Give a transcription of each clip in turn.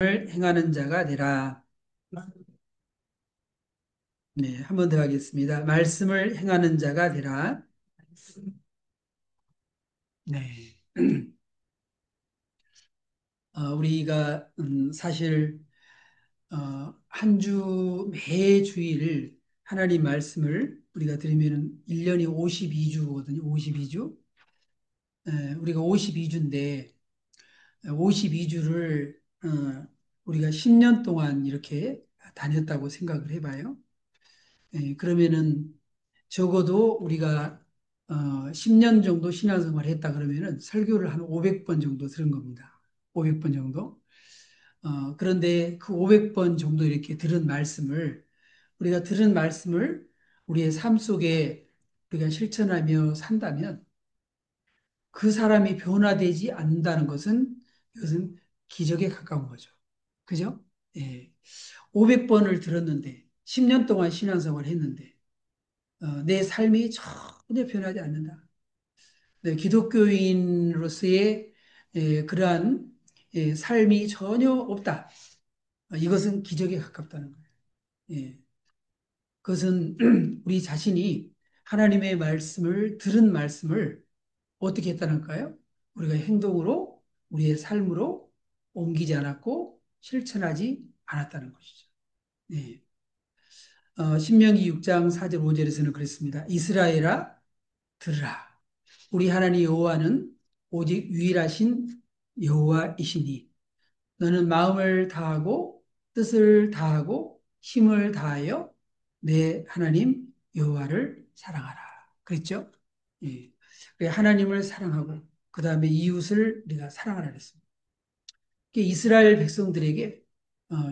을 행하는 자가 되라. 네, 한 번 더 하겠습니다. 말씀을 행하는 자가 되라. 네. 우리가 사실 한 주 매주일 하나님 말씀을 우리가 들으면은 1년이 52주거든요. 52주. 우리가 52주인데 52주를 우리가 10년 동안 이렇게 다녔다고 생각을 해봐요. 그러면은 적어도 우리가 10년 정도 신앙생활 했다 그러면은 설교를 한 500번 정도 들은 겁니다. 500번 정도. 그런데 그 500번 정도 이렇게 들은 말씀을 우리가 들은 말씀을 우리의 삶 속에 우리가 실천하며 산다면 그 사람이 변화되지 않는다는 것은 이것은 기적에 가까운 거죠. 그죠? 예. 500번을 들었는데 10년 동안 신앙생활 했는데 내 삶이 전혀 변하지 않는다. 네, 기독교인으로서의 그러한 삶이 전혀 없다. 이것은 기적에 가깝다는 거예요. 예, 그것은 우리 자신이 하나님의 말씀을 들은 말씀을 어떻게 했다는가요? 우리가 행동으로 우리의 삶으로 옮기지 않았고 실천하지 않았다는 것이죠. 예. 신명기 6장 4절 5절에서는 그랬습니다. 이스라엘아 들으라. 우리 하나님 여호와는 오직 유일하신 여호와이시니 너는 마음을 다하고 뜻을 다하고 힘을 다하여 내 하나님 여호와를 사랑하라. 그랬죠? 예. 하나님을 사랑하고 그 다음에 이웃을 우리가 사랑하라 그랬습니다. 이스라엘 백성들에게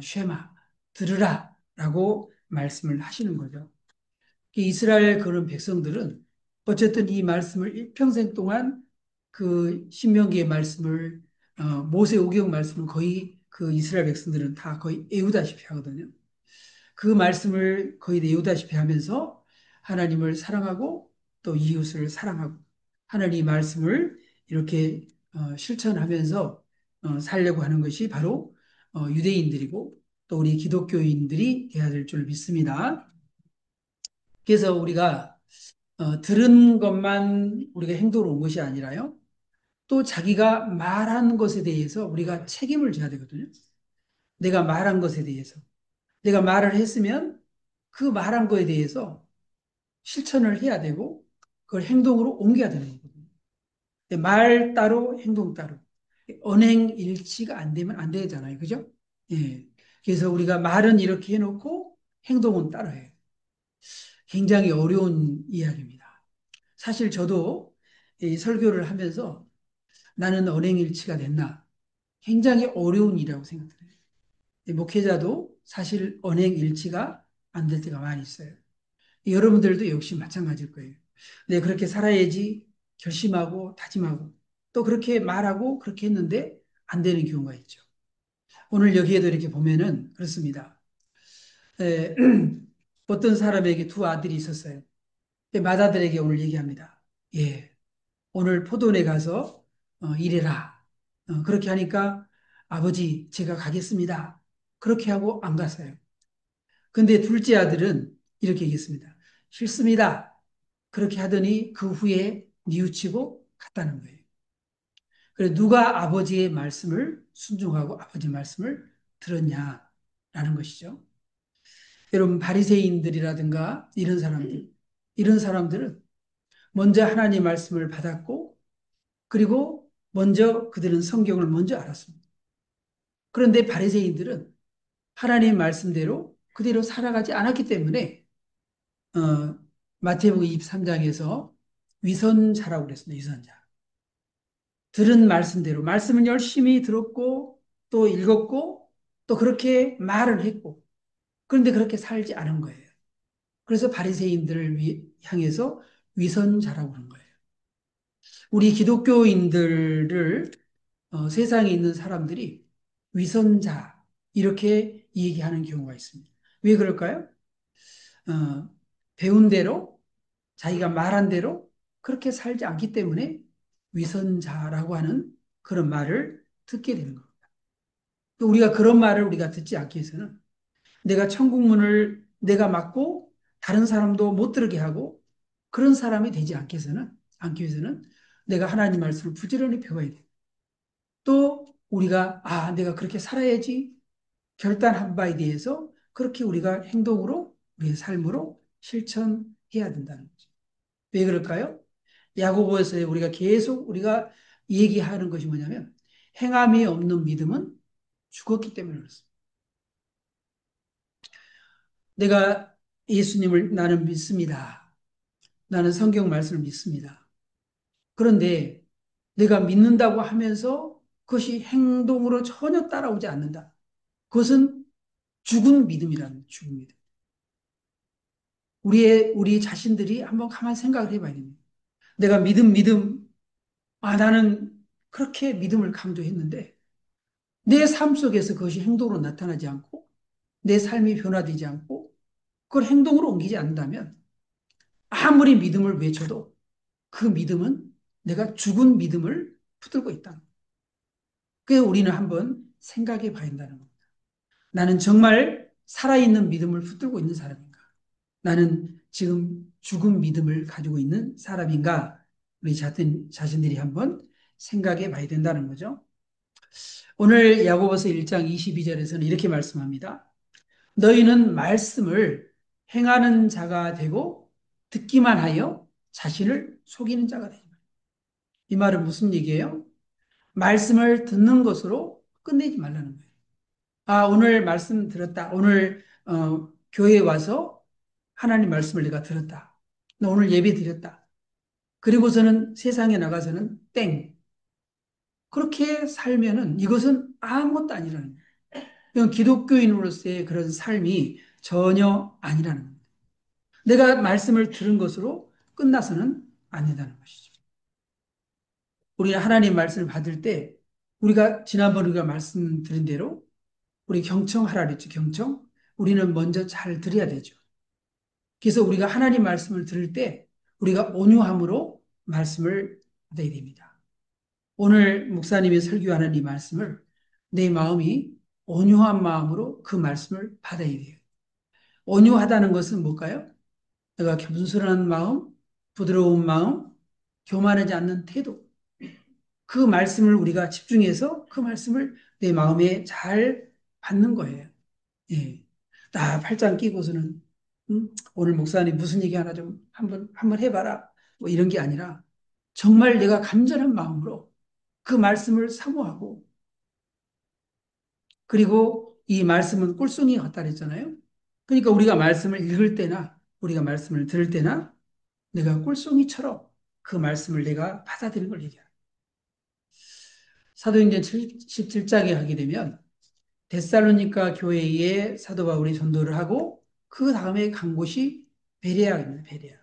쉐마 들으라라고 말씀을 하시는 거죠. 이스라엘 그런 백성들은 어쨌든 이 말씀을 일평생 동안 그 신명기의 말씀을 모세오경 말씀을 거의 그 이스라엘 백성들은 다 거의 외우다시피 하거든요. 그 말씀을 거의 외우다시피 하면서 하나님을 사랑하고 또 이웃을 사랑하고 하나님 말씀을 이렇게 실천하면서 살려고 하는 것이 바로 유대인들이고 또 우리 기독교인들이 되어야 될 줄 믿습니다. 그래서 우리가 들은 것만 우리가 행동으로 온 것이 아니라요. 또 자기가 말한 것에 대해서 우리가 책임을 져야 되거든요. 내가 말한 것에 대해서. 내가 말을 했으면 그 말한 거에 대해서 실천을 해야 되고 그걸 행동으로 옮겨야 되는 거거든요. 말 따로 행동 따로. 언행일치가 안 되면 안 되잖아요. 그죠? 예. 그래서 우리가 말은 이렇게 해놓고 행동은 따로 해요. 굉장히 어려운 이야기입니다. 사실 저도 이 설교를 하면서 나는 언행일치가 됐나 굉장히 어려운 일이라고 생각해요. 목회자도 사실 언행일치가 안 될 때가 많이 있어요. 여러분들도 역시 마찬가지일 거예요. 네, 그렇게 살아야지 결심하고 다짐하고 또 그렇게 말하고 그렇게 했는데 안 되는 경우가 있죠. 오늘 여기에도 이렇게 보면은 그렇습니다. 에, 어떤 사람에게 두 아들이 있었어요. 맏아들에게 오늘 얘기합니다. 예, 오늘 포도원에 가서 일해라. 그렇게 하니까 아버지 제가 가겠습니다. 그렇게 하고 안 갔어요. 근데 둘째 아들은 이렇게 얘기했습니다. 싫습니다. 그렇게 하더니 그 후에 뉘우치고 갔다는 거예요. 그래 누가 아버지의 말씀을 순종하고 아버지 말씀을 들었냐라는 것이죠. 여러분 바리새인들이라든가 이런 사람들은 먼저 하나님 말씀을 받았고 그리고 먼저 그들은 성경을 먼저 알았습니다. 그런데 바리새인들은 하나님의 말씀대로 그대로 살아가지 않았기 때문에 어, 마태복음 23장에서 위선자라고 그랬습니다. 위선자. 들은 말씀대로 말씀을 열심히 들었고 또 읽었고 또 그렇게 말을 했고 그런데 그렇게 살지 않은 거예요. 그래서 바리새인들을 향해서 위선자라고 그런 거예요. 우리 기독교인들을 세상에 있는 사람들이 위선자 이렇게 얘기하는 경우가 있습니다. 왜 그럴까요? 어, 배운 대로 자기가 말한 대로 그렇게 살지 않기 때문에 위선자라고 하는 그런 말을 듣게 되는 겁니다. 우리가 그런 말을 우리가 듣지 않기 위해서는 내가 천국문을 내가 막고 다른 사람도 못 들게 하고 그런 사람이 되지 않기 위해서는 내가 하나님 말씀을 부지런히 배워야 돼. 또 우리가 내가 그렇게 살아야지 결단한 바에 대해서 그렇게 우리가 행동으로 우리의 삶으로 실천해야 된다는 거죠. 왜 그럴까요? 야고보에서 우리가 계속 우리가 얘기하는 것이 뭐냐면 행함이 없는 믿음은 죽었기 때문에 그렇습니다. 내가 예수님을 나는 믿습니다. 나는 성경 말씀을 믿습니다. 그런데 내가 믿는다고 하면서 그것이 행동으로 전혀 따라오지 않는다. 그것은 죽은 믿음이라는 거예요. 죽은 믿음. 우리 자신들이 한번 가만 생각을 해봐야 됩니다. 내가 믿음. 나는 그렇게 믿음을 강조했는데 내 삶 속에서 그것이 행동으로 나타나지 않고 내 삶이 변화되지 않고 그걸 행동으로 옮기지 않는다면 아무리 믿음을 외쳐도 그 믿음은 내가 죽은 믿음을 붙들고 있다. 그래서 우리는 한번 생각해 봐야 한다는 겁니다. 나는 정말 살아있는 믿음을 붙들고 있는 사람인가? 나는 지금 죽은 믿음을 가지고 있는 사람인가? 우리 자신들이 한번 생각해 봐야 된다는 거죠. 오늘 야고보서 1장 22절에서는 이렇게 말씀합니다. 너희는 말씀을 행하는 자가 되고 듣기만 하여 자신을 속이는 자가 되지 말. 이 말은 무슨 얘기예요? 말씀을 듣는 것으로 끝내지 말라는 거예요. 오늘 말씀 들었다. 오늘 교회에 와서 하나님 말씀을 내가 들었다. 나 오늘 예배 드렸다. 그리고서는 세상에 나가서는 땡. 그렇게 살면은 이것은 아무것도 아니라는 거예요. 그냥 기독교인으로서의 그런 삶이 전혀 아니라는 겁니다. 내가 말씀을 들은 것으로 끝나서는 안 된다는 것이죠. 우리가 하나님 말씀을 받을 때 우리가 지난번 우리가 말씀드린 대로 우리 경청하라 그랬죠. 경청. 우리는 먼저 잘 들어야 되죠. 그래서 우리가 하나님 말씀을 들을 때 우리가 온유함으로 말씀을 받아야 됩니다. 오늘 목사님이 설교하는 이 말씀을 내 마음이 온유한 마음으로 그 말씀을 받아야 돼요. 온유하다는 것은 뭘까요? 내가 겸손한 마음, 부드러운 마음, 교만하지 않는 태도. 그 말씀을 우리가 집중해서 그 말씀을 내 마음에 잘 받는 거예요. 예. 나 팔짱 끼고서는 오늘 목사님 무슨 얘기 하나 좀 한번 해봐라. 뭐 이런 게 아니라 정말 내가 간절한 마음으로 그 말씀을 사모하고 그리고 이 말씀은 꿀송이 같다 그랬잖아요. 그러니까 우리가 말씀을 읽을 때나 우리가 말씀을 들을 때나 내가 꿀송이처럼 그 말씀을 내가 받아들이는 걸 얘기해요. 사도행전 17장에 하게 되면 데살로니가 교회에 사도 바울이 전도를 하고 그 다음에 간 곳이 베레아입니다. 베레아.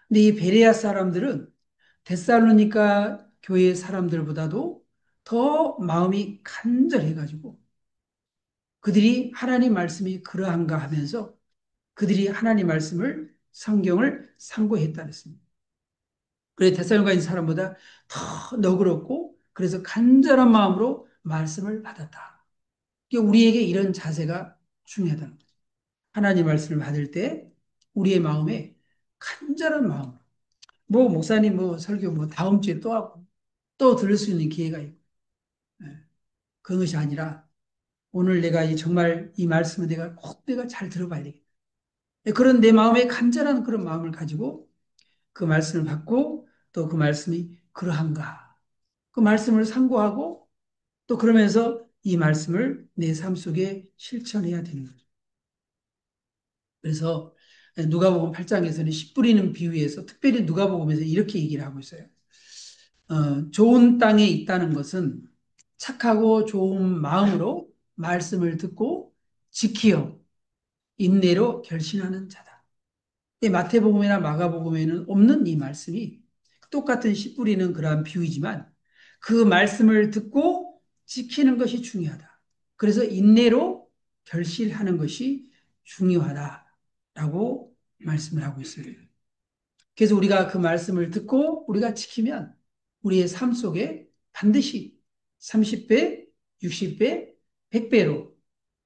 근데 이 베레아 사람들은 데살로니가 교회 사람들보다도 더 마음이 간절해가지고 그들이 하나님 말씀이 그러한가 하면서 그들이 하나님 말씀을 성경을 상고했다 그랬습니다. 그래 데살로니가 있는 사람보다 더 너그럽고 그래서 간절한 마음으로 말씀을 받았다. 우리에게 이런 자세가 중요하다는 거죠. 하나님 말씀을 받을 때 우리의 마음에 간절한 마음으로 뭐 목사님 뭐 설교 뭐 다음 주에 또 하고 또 들을 수 있는 기회가 있고 예, 그것이 아니라 오늘 내가 정말 이 말씀을 내가 잘 들어봐야 되겠다. 예, 그런 내 마음에 간절한 그런 마음을 가지고 그 말씀을 받고 또 그 말씀이 그러한가 그 말씀을 상고하고 또 그러면서 이 말씀을 내 삶 속에 실천해야 되는 거죠. 그래서 누가복음 8장에서는 씨 뿌리는 비유에서 특별히 누가복음에서 이렇게 얘기를 하고 있어요. 좋은 땅에 있다는 것은 착하고 좋은 마음으로 말씀을 듣고 지키어 인내로 결신하는 자다. 마태복음이나 마가복음에는 없는 이 말씀이 똑같은 씨 뿌리는 그러한 비유이지만 그 말씀을 듣고 지키는 것이 중요하다. 그래서 인내로 결실하는 것이 중요하다라고 말씀을 하고 있습니다. 그래서 우리가 그 말씀을 듣고 우리가 지키면 우리의 삶 속에 반드시 30배, 60배, 100배로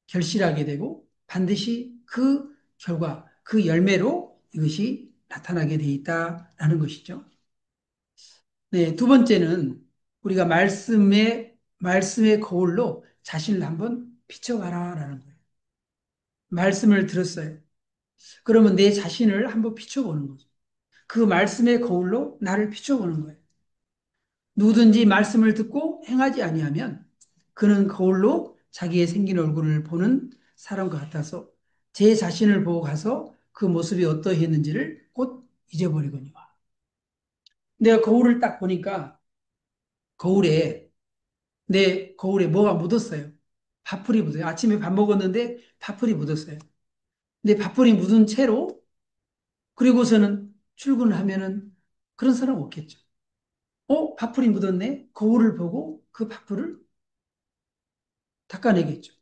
결실하게 되고 반드시 그 결과, 그 열매로 이것이 나타나게 돼 있다라는 것이죠. 네, 두 번째는 우리가 말씀의 거울로 자신을 한번 비춰봐라라는 거예요. 말씀을 들었어요. 그러면 내 자신을 한번 비춰보는 거죠. 그 말씀의 거울로 나를 비춰보는 거예요. 누구든지 말씀을 듣고 행하지 아니하면 그는 거울로 자기의 생긴 얼굴을 보는 사람과 같아서 제 자신을 보고 가서 그 모습이 어떠했는지를 곧 잊어버리거니와. 내가 거울을 딱 보니까 거울에 내 거울에 뭐가 묻었어요. 파풀이 묻어요. 아침에 밥 먹었는데 파풀이 묻었어요. 근데 파풀이 묻은 채로 그리고서는 출근을 하면은 그런 사람 없겠죠. 파풀이 묻었네. 거울을 보고 그 파풀을 닦아내겠죠.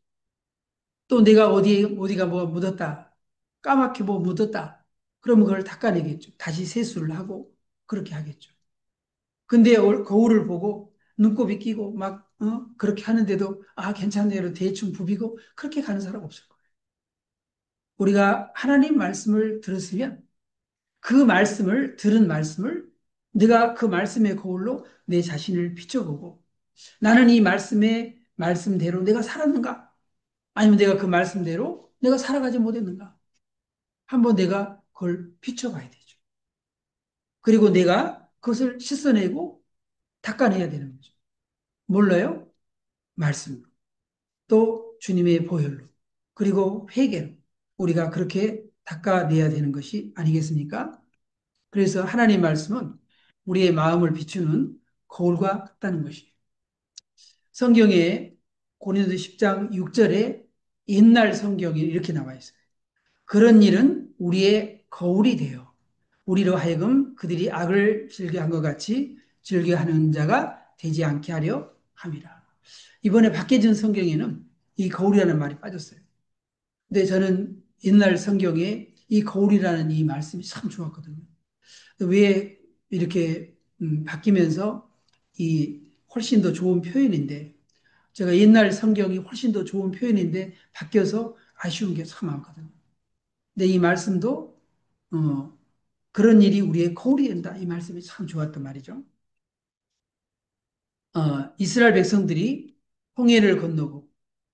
또 내가 어디가 뭐 묻었다. 까맣게 뭐 묻었다. 그러면 그걸 닦아내겠죠. 다시 세수를 하고 그렇게 하겠죠. 근데 거울을 보고 눈곱이 끼고 막, 그렇게 하는데도, 괜찮네요. 대충 부비고 그렇게 가는 사람 없을 거예요. 우리가 하나님 말씀을 들었으면 그 들은 말씀을 내가 그 말씀의 거울로 내 자신을 비춰보고 나는 이 말씀대로 내가 살았는가? 아니면 내가 그 말씀대로 내가 살아가지 못했는가? 한번 내가 그걸 비춰봐야 되죠. 그리고 내가 그것을 씻어내고 닦아내야 되는 거죠. 몰라요? 말씀으로. 또 주님의 보혈로. 그리고 회개로. 우리가 그렇게 닦아내야 되는 것이 아니겠습니까? 그래서 하나님 말씀은 우리의 마음을 비추는 거울과 같다는 것이에요. 성경에 고린도 10장 6절에 옛날 성경에 이렇게 나와 있어요. 그런 일은 우리의 거울이 되어 우리로 하여금 그들이 악을 즐겨한 것 같이 즐겨하는 자가 되지 않게 하려 함이라. 이번에 박해진 성경에는 이 거울이라는 말이 빠졌어요. 근데 저는 옛날 성경에 이 거울이라는 이 말씀이 참 좋았거든요. 왜 이렇게 바뀌면서 이 훨씬 더 좋은 표현인데 제가 옛날 성경이 훨씬 더 좋은 표현인데 바뀌어서 아쉬운 게 참 많거든요. 근데 이 말씀도 그런 일이 우리의 거울이 된다. 이 말씀이 참 좋았단 말이죠. 이스라엘 백성들이 홍해를 건너고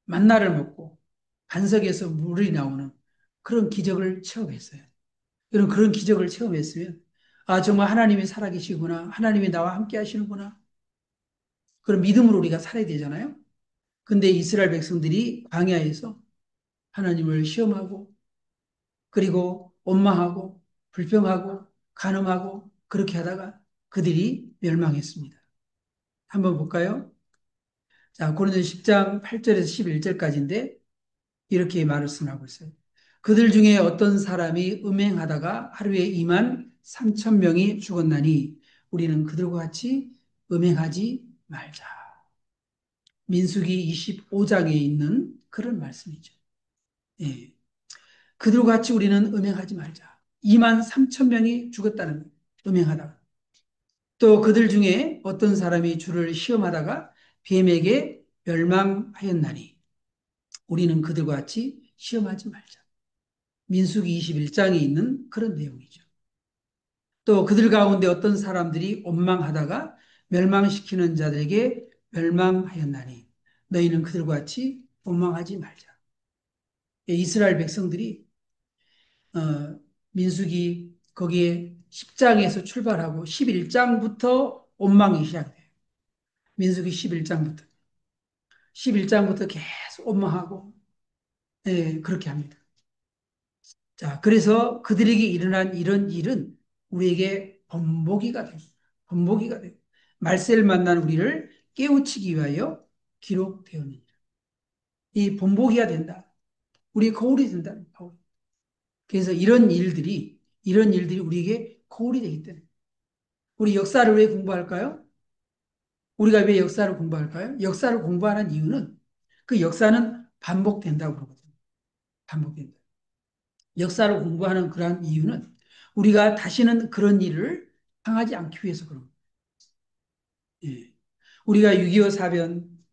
만나를 먹고 반석에서 물이 나오는 그런 기적을 체험했어요. 그런 기적을 체험했으면 정말 하나님이 살아계시구나. 하나님이 나와 함께 하시는구나. 그런 믿음으로 우리가 살아야 되잖아요. 근데 이스라엘 백성들이 광야에서 하나님을 시험하고 그리고 원망하고 불평하고 간음하고 그렇게 하다가 그들이 멸망했습니다. 한번 볼까요? 자, 고린도서 10장 8절에서 11절까지인데 이렇게 말씀하고 있어요. 그들 중에 어떤 사람이 음행하다가 하루에 2만 3천 명이 죽었나니 우리는 그들과 같이 음행하지 말자. 민수기 25장에 있는 그런 말씀이죠. 예. 그들과 같이 우리는 음행하지 말자. 2만 3천 명이 죽었다는 거예요. 음행하다가. 또 그들 중에 어떤 사람이 주를 시험하다가 뱀에게 멸망하였나니 우리는 그들과 같이 시험하지 말자. 민수기 21장에 있는 그런 내용이죠. 또 그들 가운데 어떤 사람들이 원망하다가 멸망시키는 자들에게 멸망하였나니 너희는 그들과 같이 원망하지 말자. 이스라엘 백성들이 민수기 거기에 10장에서 출발하고 11장부터 원망이 시작돼요. 민수기 11장부터. 11장부터 계속 원망하고 그렇게 합니다. 자, 그래서 그들에게 일어난 이런 일은 우리에게 본보기가 됩니다. 본보기가 되고 말세를 만난 우리를 깨우치기 위하여 기록되었느니라. 이 본보기가 된다. 우리의 거울이 된다. 그래서 이런 일들이 우리에게 거울이 되기 때문에 우리 역사를 왜 공부할까요? 우리가 왜 역사를 공부할까요? 역사를 공부하는 이유는 그 역사는 반복된다고 그러거든요. 반복된다. 역사를 공부하는 그러한 이유는 우리가 다시는 그런 일을 당하지 않기 위해서 그런 거예요. 예. 우리가 6.25 사변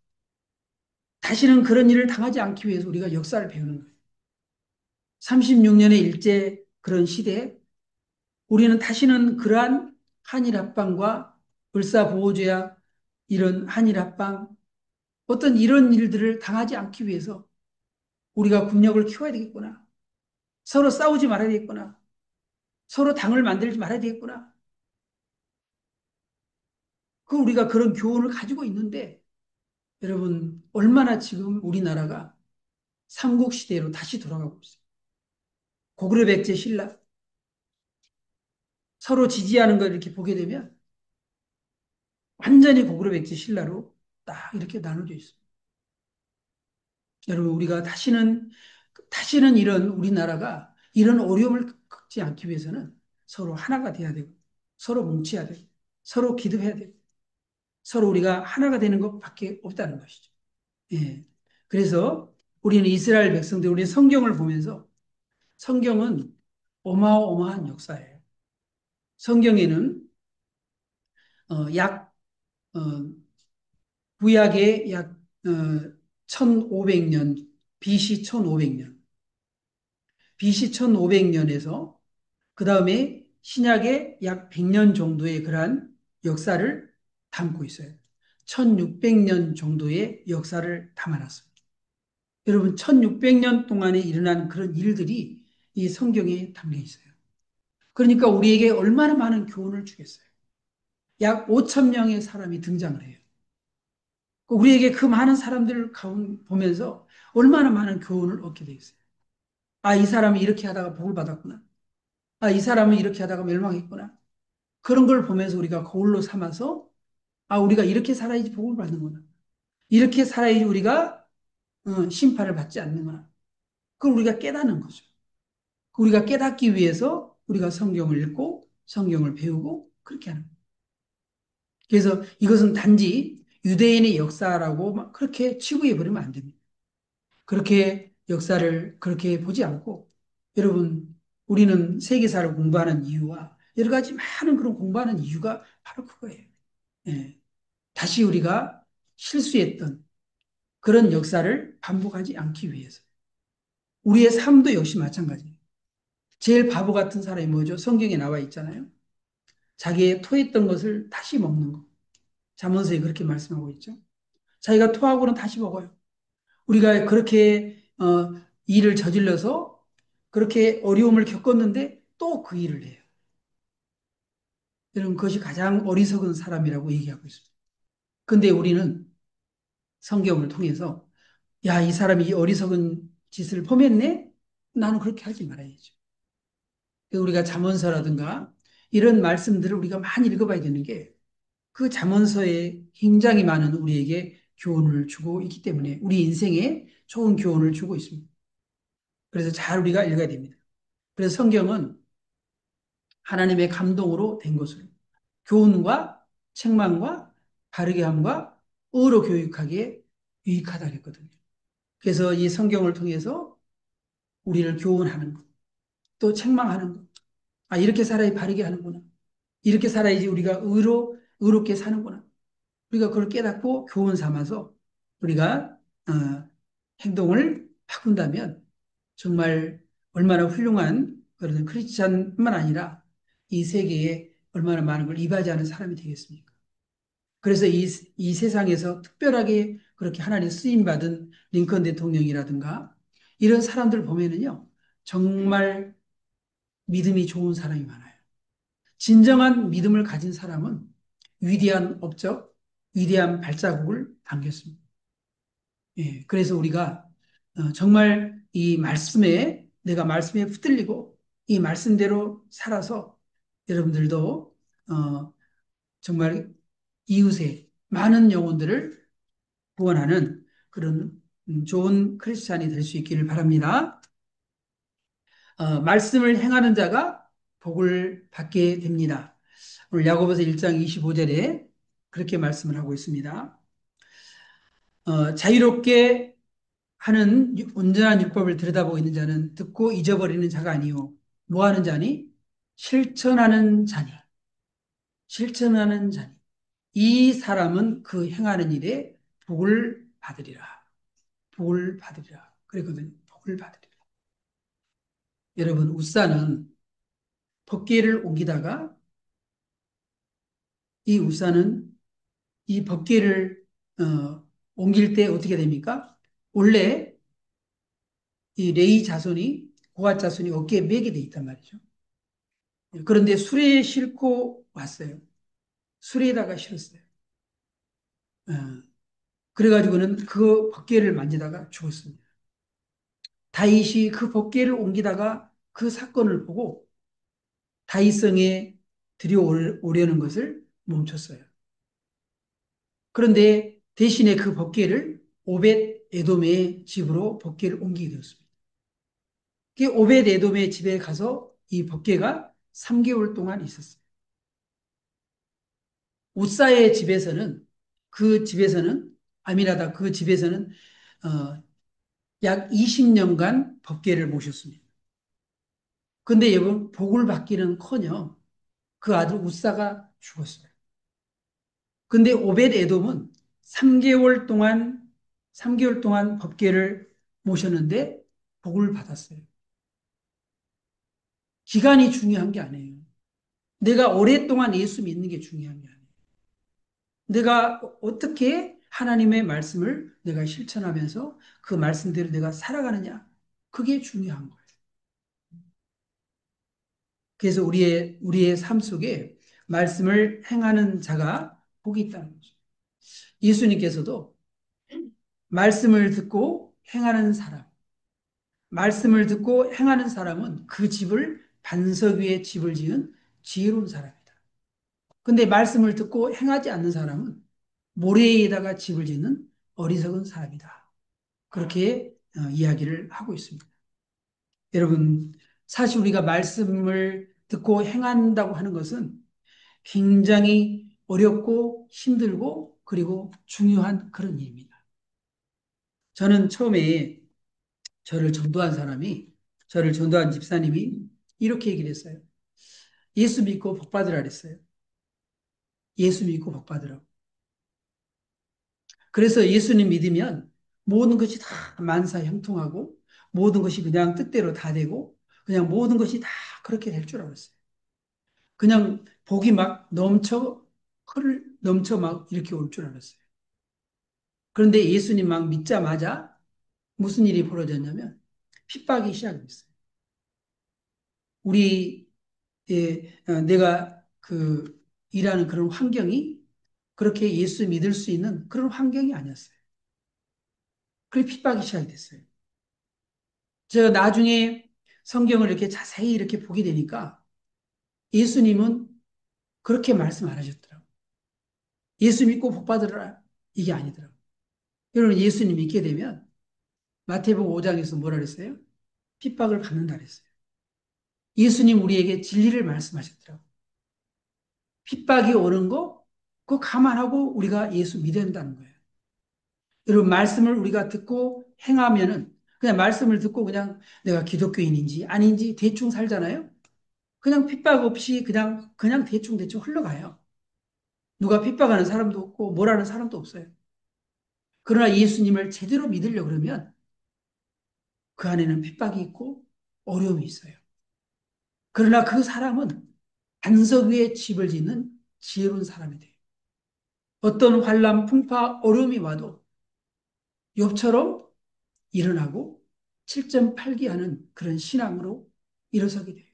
다시는 그런 일을 당하지 않기 위해서 우리가 역사를 배우는 거예요. 36년의 일제 그런 시대에 우리는 다시는 그러한 한일합방과 을사보호제약 이런 한일합방 어떤 이런 일들을 당하지 않기 위해서 우리가 국력을 키워야 되겠구나. 서로 싸우지 말아야 되겠구나. 서로 당을 만들지 말아야 되겠구나. 그 우리가 그런 교훈을 가지고 있는데 여러분 얼마나 지금 우리나라가 삼국시대로 다시 돌아가고 있어요. 고구려 백제 신라 서로 지지하는 걸 이렇게 보게 되면 완전히 고구려 백제 신라로 딱 이렇게 나눠져 있어요. 여러분 우리가 다시는 이런 우리나라가 이런 어려움을 겪지 않기 위해서는 서로 하나가 돼야 되고 서로 뭉쳐야 되고 서로 기도해야 되고 서로 우리가 하나가 되는 것밖에 없다는 것이죠. 예. 그래서 우리는 이스라엘 백성들, 우리 성경을 보면서 성경은 어마어마한 역사예요. 성경에는 약 어, 구약의 약 1500년, BC 1500년, BC 1500년에서 그 다음에 신약의 약 100년 정도의 그러한 역사를 담고 있어요. 1600년 정도의 역사를 담아놨습니다. 여러분, 1600년 동안에 일어난 그런 일들이 이 성경에 담겨 있어요. 그러니까 우리에게 얼마나 많은 교훈을 주겠어요. 약 5천 명의 사람이 등장을 해요. 우리에게 그 많은 사람들을 보면서 얼마나 많은 교훈을 얻게 되겠어요. 아, 이 사람이 이렇게 하다가 복을 받았구나. 아, 이 사람은 이렇게 하다가 멸망했구나. 그런 걸 보면서 우리가 거울로 삼아서 아, 우리가 이렇게 살아야지 복을 받는구나. 이렇게 살아야지 우리가 심판을 받지 않는구나. 그걸 우리가 깨닫는 거죠. 우리가 깨닫기 위해서 우리가 성경을 읽고 성경을 배우고 그렇게 하는 거예요. 그래서 이것은 단지 유대인의 역사라고 막 그렇게 치부해 버리면 안 됩니다. 그렇게 역사를 그렇게 보지 않고 여러분 우리는 세계사를 공부하는 이유와 여러 가지 많은 그런 공부하는 이유가 바로 그거예요. 예. 다시 우리가 실수했던 그런 역사를 반복하지 않기 위해서. 우리의 삶도 역시 마찬가지예요. 제일 바보 같은 사람이 뭐죠? 성경에 나와 있잖아요. 자기의 토했던 것을 다시 먹는 거. 잠언서에 그렇게 말씀하고 있죠. 자기가 토하고는 다시 먹어요. 우리가 그렇게 일을 저질러서 그렇게 어려움을 겪었는데 또 그 일을 해요. 여러분 그것이 가장 어리석은 사람이라고 얘기하고 있습니다. 근데 우리는 성경을 통해서 야, 이 사람이 이 어리석은 짓을 범했네? 나는 그렇게 하지 말아야죠. 우리가 잠언서라든가 이런 말씀들을 우리가 많이 읽어봐야 되는 게 그 잠언서에 굉장히 많은 우리에게 교훈을 주고 있기 때문에 우리 인생에 좋은 교훈을 주고 있습니다. 그래서 잘 우리가 읽어야 됩니다. 그래서 성경은 하나님의 감동으로 된 것으로 교훈과 책망과 바르게 함과 의로 교육하기에 유익하다 했거든요. 그래서 이 성경을 통해서 우리를 교훈하는 것, 또 책망하는 것. 아, 이렇게 살아야 바르게 하는구나. 이렇게 살아야지 우리가 의롭게 사는구나. 우리가 그걸 깨닫고 교훈 삼아서 우리가 행동을 바꾼다면 정말 얼마나 훌륭한 그런 크리스찬뿐만 아니라 이 세계에 얼마나 많은 걸 이바지하는 사람이 되겠습니까? 그래서 이 세상에서 특별하게 그렇게 하나님 쓰임받은 링컨 대통령이라든가 이런 사람들 보면은요, 정말 믿음이 좋은 사람이 많아요. 진정한 믿음을 가진 사람은 위대한 업적, 위대한 발자국을 남겼습니다. 예, 그래서 우리가 정말 이 말씀에 내가 말씀에 붙들리고 이 말씀대로 살아서 여러분들도 정말 이웃의 많은 영혼들을 구원하는 그런 좋은 크리스찬이 될 수 있기를 바랍니다. 말씀을 행하는 자가 복을 받게 됩니다. 오늘 야고보서 1장 25절에 그렇게 말씀을 하고 있습니다. 자유롭게 하는 온전한 율법을 들여다보고 있는 자는 듣고 잊어버리는 자가 아니요 뭐 하는 자니? 실천하는 자니. 실천하는 자니. 이 사람은 그 행하는 일에 복을 받으리라. 복을 받으리라. 그랬거든요. 복을 받으리라. 여러분, 우사는 법궤를 옮기다가 이 우사는 이 법궤를 옮길 때 어떻게 됩니까? 원래 이 레위 자손이 고핫 자손이 어깨에 매게 돼 있단 말이죠. 그런데 수레에 싣고 왔어요. 수레에다가 실었어요. 어, 그래가지고는 그 법궤를 만지다가 죽었습니다. 다윗이 그 법궤를 옮기다가 그 사건을 보고 다윗성에 들여오려는 것을 멈췄어요. 그런데 대신에 그 법궤를 오벳 에돔의 집으로 법궤를 옮기게 되었습니다. 그 오벳 에돔의 집에 가서 이 법궤가 3개월 동안 있었어요. 우사의 집에서는 그 집에서는 아미나다 그 집에서는 약 20년간 법궤를 모셨습니다. 근데 여러분 복을 받기는커녕 그 아들 우사가 죽었어요. 근데 오벳 에돔은 3개월 동안 3개월 동안 법궤를 모셨는데 복을 받았어요. 기간이 중요한 게 아니에요. 내가 오랫동안 예수 믿는 게 중요한 게 아니에요. 내가 어떻게 하나님의 말씀을 내가 실천하면서 그 말씀대로 내가 살아가느냐. 그게 중요한 거예요. 그래서 우리의 삶 속에 말씀을 행하는 자가 복이 있다는 거죠. 예수님께서도 말씀을 듣고 행하는 사람, 말씀을 듣고 행하는 사람은 그 집을 반석 위에 집을 지은 지혜로운 사람이다. 근데 말씀을 듣고 행하지 않는 사람은 모래에다가 집을 짓는 어리석은 사람이다. 그렇게 이야기를 하고 있습니다. 여러분, 사실 우리가 말씀을 듣고 행한다고 하는 것은 굉장히 어렵고 힘들고 그리고 중요한 그런 일입니다. 저는 처음에 저를 전도한 집사님이 이렇게 얘기를 했어요. 예수 믿고 복 받으라 그랬어요. 예수 믿고 복 받으라고. 그래서 예수님 믿으면 모든 것이 다 만사형통하고 모든 것이 그냥 뜻대로 다 되고 그냥 모든 것이 다 그렇게 될 줄 알았어요. 그냥 복이 막 넘쳐 막 이렇게 올 줄 알았어요. 그런데 예수님 막 믿자마자 무슨 일이 벌어졌냐면 핍박이 시작됐어요. 내가 그 일하는 그런 환경이 그렇게 예수 믿을 수 있는 그런 환경이 아니었어요. 그래 핍박이 시작이 됐어요. 제가 나중에 성경을 이렇게 자세히 이렇게 보게 되니까 예수님은 그렇게 말씀 안 하셨더라고요. 예수 믿고 복 받으라 이게 아니더라고요. 여러분 예수님 믿게 되면 마태복음 5장에서 뭐라 그랬어요? 핍박을 받는다 그랬어요. 예수님 우리에게 진리를 말씀하셨더라고요. 핍박이 오는 거 그거 감안하고 우리가 예수 믿어야 한다는 거예요. 여러분 말씀을 우리가 듣고 행하면은 그냥 말씀을 듣고 그냥 내가 기독교인인지 아닌지 대충 살잖아요. 그냥 핍박 없이 그냥 대충 흘러가요. 누가 핍박하는 사람도 없고 뭐라는 사람도 없어요. 그러나 예수님을 제대로 믿으려 그러면 그 안에는 핍박이 있고 어려움이 있어요. 그러나 그 사람은 반석 위에 집을 짓는 지혜로운 사람이 돼요. 어떤 환란, 풍파, 어려움이 와도 욥처럼 일어나고 7.8기 하는 그런 신앙으로 일어서게 돼요.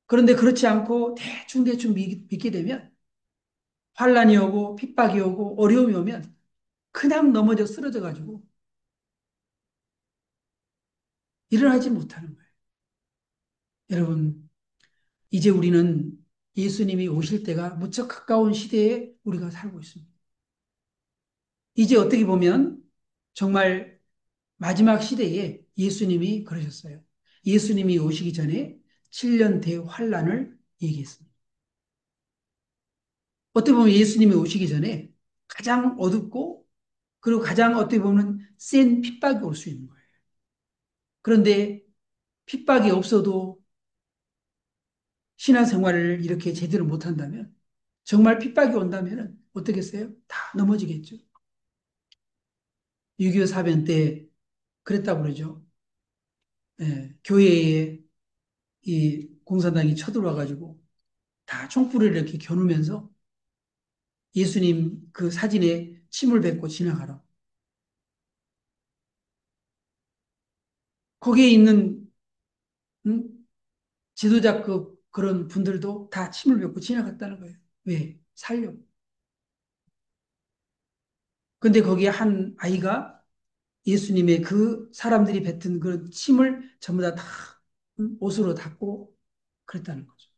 그런데 그렇지 않고 대충 믿게 되면 환란이 오고 핍박이 오고 어려움이 오면 그냥 넘어져 쓰러져 가지고 일어나지 못하는 거예요. 여러분, 이제 우리는 예수님이 오실 때가 무척 가까운 시대에 우리가 살고 있습니다. 이제 어떻게 보면 정말 마지막 시대에 예수님이 그러셨어요. 예수님이 오시기 전에 7년 대환란을 얘기했습니다. 어떻게 보면 예수님이 오시기 전에 가장 어둡고 그리고 가장 어떻게 보면 센 핍박이 올 수 있는 거예요. 그런데 핍박이 없어도 신앙생활을 이렇게 제대로 못한다면 정말 핍박이 온다면 어떻겠어요? 다 넘어지겠죠. 6.25 사변 때 그랬다고 그러죠. 예, 교회에 이 공산당이 쳐들어와가지고 다 촛불을 이렇게 겨누면서 예수님 그 사진에 침을 뱉고 지나가라. 거기에 있는 음, 지도자급 그런 분들도 다 침을 뱉고 지나갔다는 거예요. 왜? 살려고. 근데 거기에 한 아이가 예수님의 그 사람들이 뱉은 그 침을 전부 다 옷으로 닦고 그랬다는 거죠.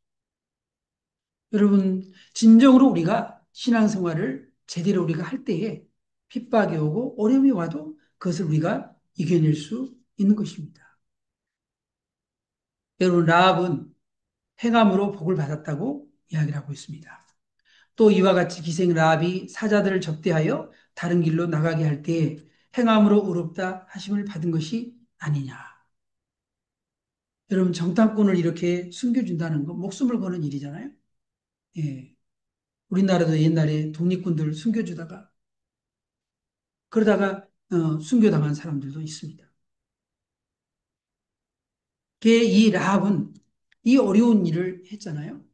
여러분, 진정으로 우리가 신앙생활을 제대로 우리가 할 때에 핍박이 오고 어려움이 와도 그것을 우리가 이겨낼 수 있는 것입니다. 여러분, 라합은 행함으로 복을 받았다고 이야기를 하고 있습니다. 또 이와 같이 기생 라합이 사자들을 접대하여 다른 길로 나가게 할 때 행함으로 의롭다 하심을 받은 것이 아니냐. 여러분, 정탐꾼을 이렇게 숨겨준다는 건 목숨을 거는 일이잖아요. 예. 우리나라도 옛날에 독립군들 숨겨주다가 그러다가 순교당한 사람들도 있습니다. 이 라합은 이 어려운 일을 했잖아요.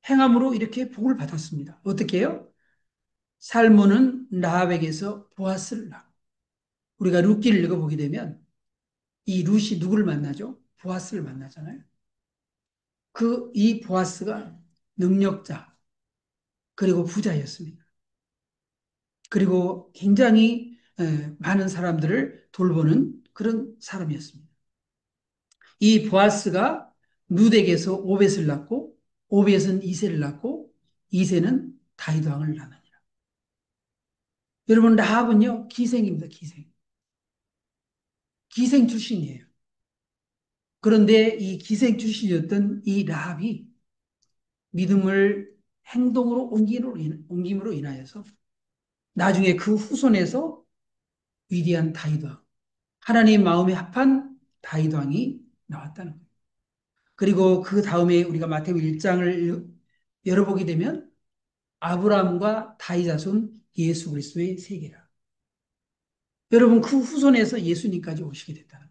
행함으로 이렇게 복을 받았습니다. 어떻게 해요? 살몬은 라합에게서 보아스를 낳고 우리가 룻기를 읽어보게 되면 이 룻이 누구를 만나죠? 보아스를 만나잖아요. 이 보아스가 능력자 그리고 부자였습니다. 그리고 굉장히 많은 사람들을 돌보는 그런 사람이었습니다. 이 보아스가 룻에게서 오벳을 낳고 오벳은 이세를 낳고 이세는 다윗 왕을 낳느니라. 여러분 라합은요 기생입니다. 기생 출신이에요. 그런데 이 기생 출신이었던 이 라합이 믿음을 행동으로 옮김으로 인하여서 나중에 그 후손에서 위대한 다윗 왕, 하나님 마음에 합한 다윗 왕이 나왔다는 거예요. 그리고 그 다음에 우리가 마태복음 1장을 열어보게 되면 아브라함과 다윗 자손 예수 그리스도의 세계라. 여러분 그 후손에서 예수님까지 오시게 됐다.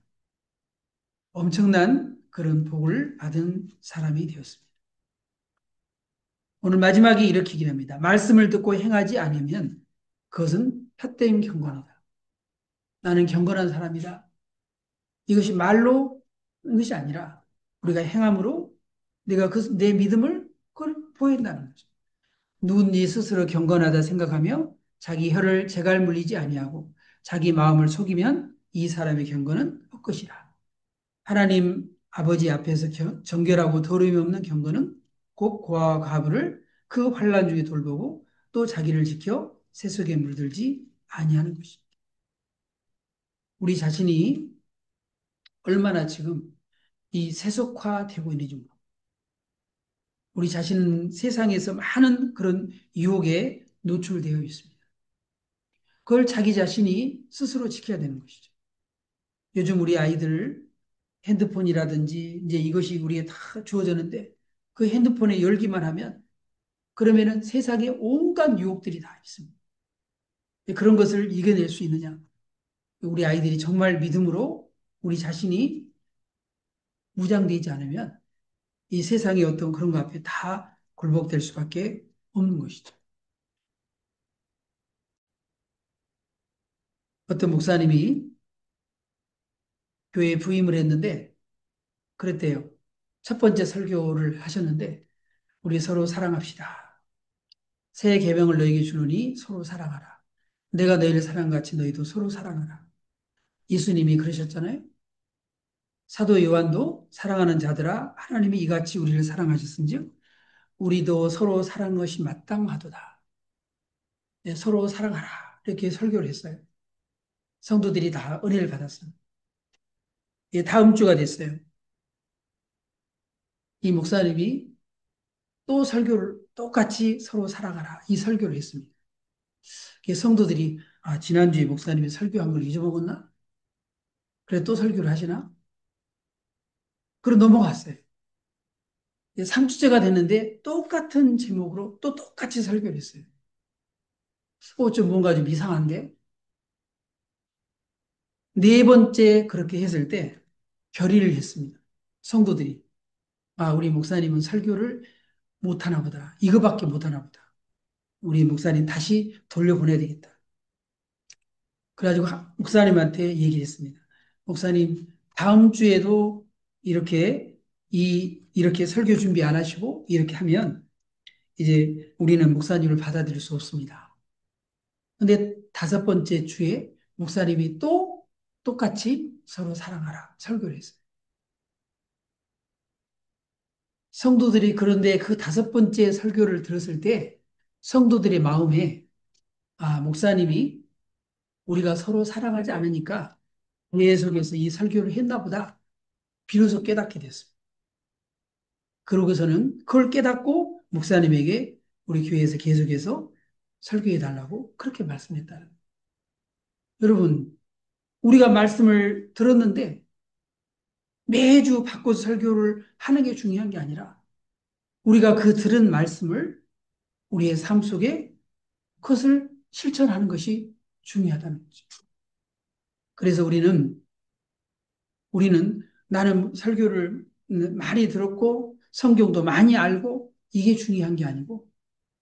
엄청난 그런 복을 받은 사람이 되었습니다. 오늘 마지막에 이렇게 기합니다. 말씀을 듣고 행하지 않으면 그것은 헛된 경건이다. 나는 경건한 사람이다. 이것이 말로 하는 것이 아니라 우리가 행함으로 내가 내 믿음을 그걸 보인다는 거죠. 누군지 스스로 경건하다 생각하며 자기 혀를 재갈 물리지 아니하고 자기 마음을 속이면 이 사람의 경건은 헛것이라. 하나님 아버지 앞에서 정결하고 더러움이 없는 경건은 곧 고아와 과부를 그 환난 중에 돌보고 또 자기를 지켜 세속에 물들지 아니하는 것입니다. 우리 자신이 얼마나 지금 이 세속화되고 있는지 모릅니다. 우리 자신은 세상에서 많은 그런 유혹에 노출되어 있습니다. 그걸 자기 자신이 스스로 지켜야 되는 것이죠. 요즘 우리 아이들 핸드폰이라든지 이제 이것이 우리에 다 주어졌는데 그 핸드폰에 열기만 하면 그러면은 세상에 온갖 유혹들이 다 있습니다. 그런 것을 이겨낼 수 있느냐? 우리 아이들이 정말 믿음으로 우리 자신이 무장되지 않으면 이 세상의 어떤 그런 것 앞에 다 굴복될 수밖에 없는 것이죠. 어떤 목사님이 교회에 부임을 했는데 그랬대요. 첫 번째 설교를 하셨는데 우리 서로 사랑합시다. 새 계명을 너에게 주노니 서로 사랑하라. 내가 너희를 사랑같이 너희도 서로 사랑하라. 예수님이 그러셨잖아요. 사도 요한도 사랑하는 자들아 하나님이 이같이 우리를 사랑하셨은즉 우리도 서로 사랑하는 것이 마땅하도다. 네, 서로 사랑하라. 이렇게 설교를 했어요. 성도들이 다 은혜를 받았어요. 예, 다음 주가 됐어요. 이 목사님이 또 설교를 똑같이 서로 사랑하라. 이 설교를 했습니다. 성도들이 지난주에 목사님이 설교한 걸 잊어먹었나? 그래 또 설교를 하시나? 그럼 넘어갔어요. 3주째가 됐는데 똑같은 제목으로 또 똑같이 설교를 했어요. 좀 뭔가 좀 이상한데? 네 번째 그렇게 했을 때 결의를 했습니다. 성도들이. 아, 우리 목사님은 설교를 못하나 보다. 이거밖에 못하나 보다. 우리 목사님 다시 돌려보내야 되겠다. 그래가지고 목사님한테 얘기를 했습니다. 목사님, 다음 주에도 이렇게, 이렇게 설교 준비 안 하시고 이렇게 하면 이제 우리는 목사님을 받아들일 수 없습니다. 근데 다섯 번째 주에 목사님이 또 똑같이 서로 사랑하라 설교를 했어요. 성도들이 그런데 그 다섯 번째 설교를 들었을 때 성도들의 마음에 아, 목사님이 우리가 서로 사랑하지 않으니까 계속해서 이 설교를 했나 보다. 비로소 깨닫게 됐습니다. 그러고서는 그걸 깨닫고 목사님에게 우리 교회에서 계속해서 설교해 달라고 그렇게 말씀했다는 거예요. 여러분, 우리가 말씀을 들었는데 매주 바꿔서 설교를 하는 게 중요한 게 아니라 우리가 그 들은 말씀을 우리의 삶 속에 그것을 실천하는 것이 중요하다는 거죠. 그래서 우리는 나는 설교를 많이 들었고 성경도 많이 알고 이게 중요한 게 아니고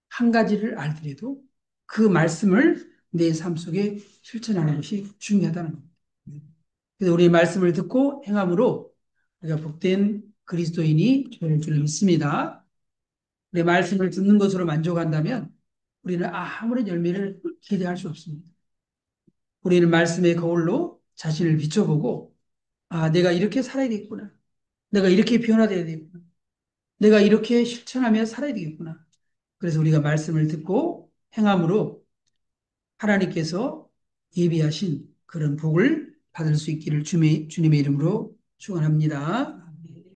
한 가지를 알더라도 그 말씀을 내 삶 속에 실천하는 것이 중요하다는 겁니다. 그래서 우리 말씀을 듣고 행함으로 우리가 복된 그리스도인이 될 줄 믿습니다. 내 말씀을 듣는 것으로 만족한다면 우리는 아무런 열매를 기대할 수 없습니다. 우리는 말씀의 거울로 자신을 비춰보고 아, 내가 이렇게 살아야 되겠구나. 내가 이렇게 변화되어야 되겠구나. 내가 이렇게 실천하며 살아야 되겠구나. 그래서 우리가 말씀을 듣고 행함으로 하나님께서 예비하신 그런 복을 받을 수 있기를 주님의 이름으로 축원합니다.